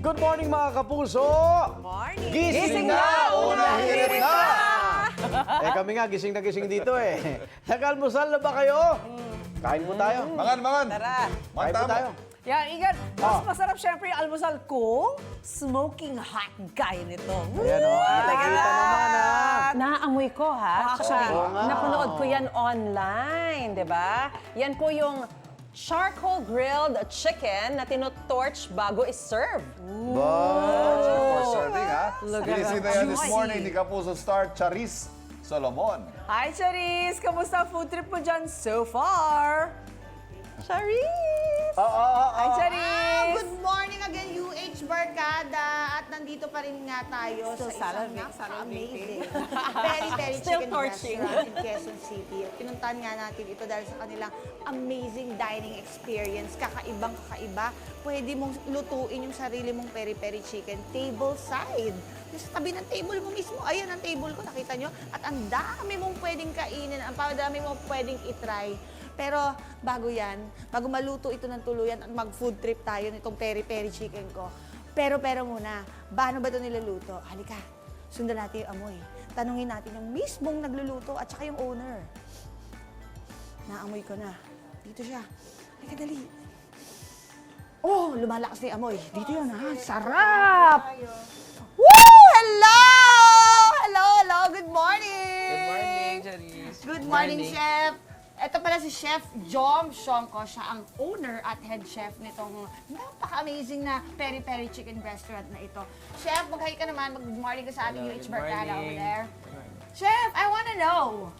Good morning mga kapuso! Morning! Gising na! Unang hirit na! Kami nga, gising na gising dito eh. Nag-almusal na ba kayo? Kain po tayo. Mangan! Tara! Kain po tayo. Yan, Igan, Ah. mas masarap syempre yung almusal kung smoking hot gaya nito. Ayan o, kita naman ah. Naamoy ko ha. Actually, Oo nga. Napanood ko yan online, di ba? Yan po yung charcoal grilled chicken na tinotorch bago i-serve. For serving, ha? Binisita yan this Juicy. morning ni Kapuso star Charis Solomon. Hi, Charis! Kamusta ang food trip mo dyan so far? Charis! Hi, Charis! Good morning again, UH Barkada. At nandito pa rin nga tayo Still sa isang salivating. amazing, very Still chicken torching. restaurant in Quezon City. Pinuntahan nga natin ito dahil sa kanilang amazing dining experience. Kakaibang-kakaiba. Pwede mong lutuin yung sarili mong peri-peri chicken table side. Yung sa tabi ng table mo mismo. Ayan ang table ko, nakita nyo? At ang dami mong pwedeng kainin, ang dami mong pwedeng itry. Pero bago yan, bago maluto ito ng tuluyan at mag-food trip tayo nitong peri-peri chicken ko. Pero muna, paano ba ito niluluto? Halika, sundan natin yung amoy. Tanungin natin yung mismong nagluluto at saka yung owner. Naamoy ko na. Dito siya. Halika, dali. Oh, lumalakas na yung amoy. Dito yun, ha? Sarap! Woo! Hello! Hello! Good morning! Good morning, Charis. Good morning, Chef. Ito pala si Chef Jom Shonko. Siya ang owner at head chef nitong napaka-amazing na peri-peri chicken restaurant na ito. Chef, mag-hi ka naman. Mag-good morning ka sa ating Hello, UH good Barkada over morning. there. Chef, I wanna know,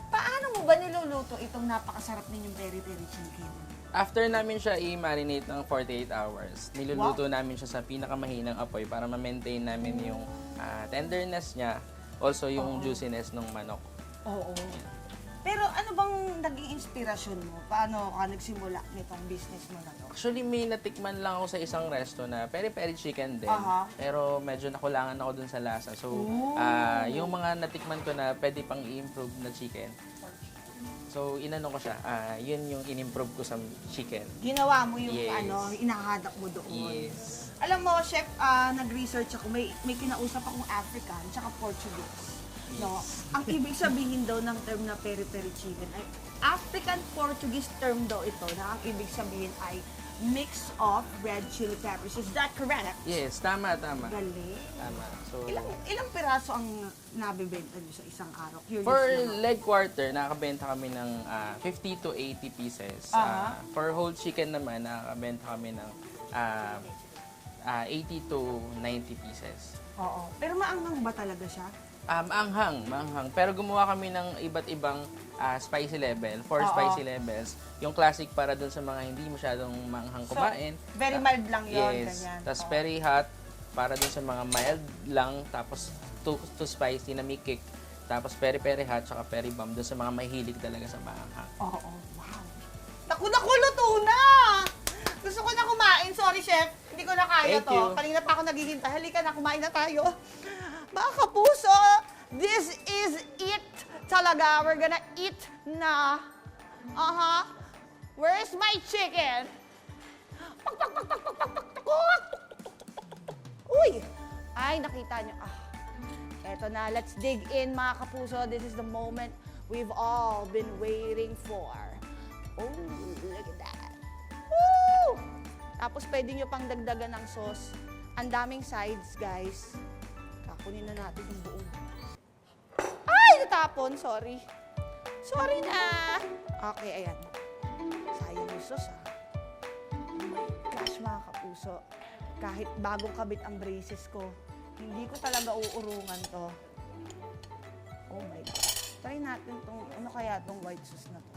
paano mo ba niluluto itong napakasarap ninyong peri-peri chicken? After namin siya i-marinate ng 48 hours, niluluto namin siya sa pinakamahinang apoy para ma-maintain namin yung tenderness niya, also yung juiciness ng manok. Oo. Pero ano bang naging inspirasyon mo? Paano ka nagsimula nitong business mo na to? Actually, may natikman lang ako sa isang resto na peri-peri chicken din. Aha. Pero medyo nakulangan ako dun sa lasa. So, yung mga natikman ko na pwede pang i-improve na chicken. So, inano ko siya. Yun yung in-improve ko sa chicken. Ginawa mo yung Yes. inahadak mo doon. Yes. Alam mo, Chef, nag-research ako. May kinausap akong African tsaka Portuguese. No? Ang ibig sabihin daw ng term na peri-peri chicken ay African-Portuguese term daw ito na ang ibig sabihin ay mix of red chili peppers. Is that correct? Yes, tama. Galing. Tama. So, Ilang piraso ang nabibenta niyo sa isang araw? Curious for lang. leg quarter, nakakabenta kami ng 50 to 80 pieces. For whole chicken naman, nakakabenta kami ng 80 to 90 pieces. Oo. Pero maanghang ba talaga siya? Maanghang. Pero gumawa kami ng iba't ibang spicy level, 4 spicy levels. Yung classic para dun sa mga hindi masyadong maanghang kumain. Very mild lang yun. Yes. Ganyan. Tapos Oo. very hot para dun sa mga mild lang. Tapos too spicy na may kick. Tapos very hot, tsaka very bomb dun sa mga mahilig talaga sa maanghang. Oo. Wow. Naku, luto na! Gusto ko na kumain. Sorry, Chef. Hindi ko na kaya Thank to. you. Kanina pa ako naghihintay. Halika na, kumain na tayo. Mga kapuso, this is it talaga. We're gonna eat na. Where's my chicken? Uy! Ay, nakita nyo. Eto na, let's dig in mga kapuso. This is the moment we've all been waiting for. Oh, look at that. Woo! Tapos pwede nyo pang dagdagan ng sauce. Ang daming sides, guys. Kakunin na natin yung buong. Ay, natapon. Sorry. Sorry na. Okay, ayan. Sayang yung sauce, Oh my gosh, mga kapuso. Kahit bagong kabit ang braces ko, hindi ko talaga uurungan to. Oh my God. Try natin tong, ano kaya tong white sauce na to.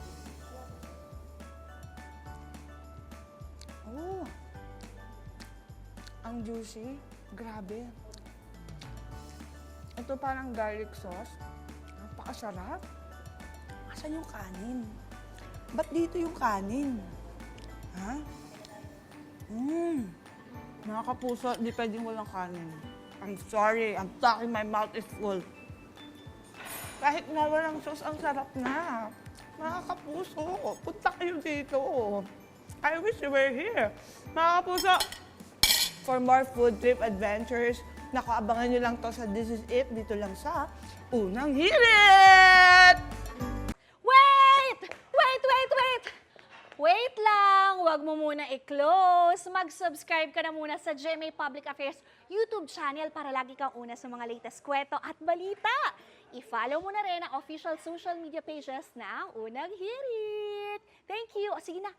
Oh. Ang juicy. Grabe. Ito parang garlic sauce. Napakasarap. Asan yung kanin? Ba't dito yung kanin? Ha? Mga kapuso, di pwedeng walang kanin. I'm sorry. I'm talking, my mouth is full. Kahit na walang sauce, ang sarap na. Mga kapuso, punta kayo dito. I wish you were here. Mga kapuso, for more food trip adventures. Naku, abangan nyo lang to sa This Is It, dito lang sa Unang Hirit! Wait! Wait, wait, wait! Wait lang, wag mo muna i-close. Mag-subscribe ka na muna sa GMA Public Affairs YouTube channel para lagi kang una sa mga latest kwento at balita. I-follow mo na rin ang official social media pages ng Unang Hirit. Thank you. O sige na,